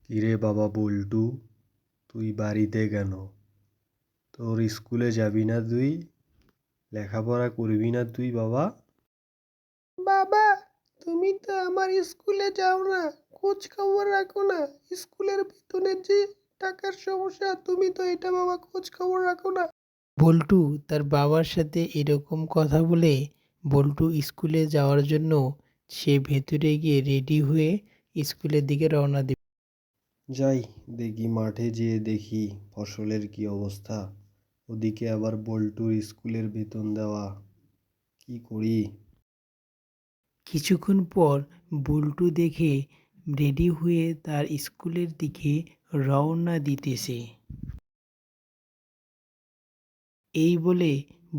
কিরে বাবা বল্টু, তুই বাড়িতে কেন? তোর স্কুলে যাবি না তুই? লেখাপড়া করবি না তুই বাবা? বাবা, তুমি তো আমার স্কুলে যাও না, খোঁজ খবর রাখো না। স্কুলের বেতনের যে টাকার সমস্যা, তুমি তো এটা বাবা খোঁজ খবর রাখো না। বল্টু তার বাবার সাথে এরকম কথা বলে বল্টু স্কুলে যাওয়ার জন্য সে ভেতরে গিয়ে রেডি হয়ে স্কুলের দিকে রওনা দিল। যাই দেখি, মাঠে যেয়ে দেখি ফসলের কি অবস্থা। ওদিকে আবার বল্টুর স্কুলের বেতন দেওয়া, কি করি? কিছুক্ষণ পর বল্টু দেখে রেডি হয়ে তার স্কুলের দিকে রওনা দিতেছে। এই বলে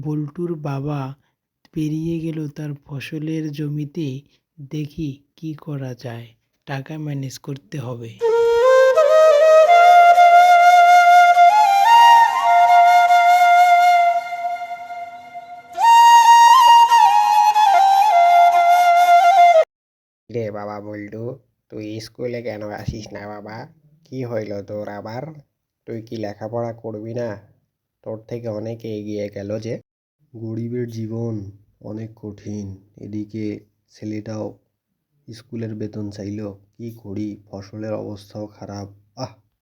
বল্টুর বাবা পেরিয়ে গেল তার ফসলের জমিতে। দেখি কি করা যায়, টাকা ম্যানেজ করতে হবে। রে বাবা বল্টু, তুই স্কুলে কেন আসিস না বাবা? কি হইল তোর আবার? তুই কি লেখাপড়া করবি না? তোর থেকে অনেকে এগিয়ে গেল যে। গরিবের জীবন অনেক কঠিন। এদিকে ছেলেটাও স্কুলের বেতন চাইলো, কি করি? ফসলের অবস্থাও খারাপ।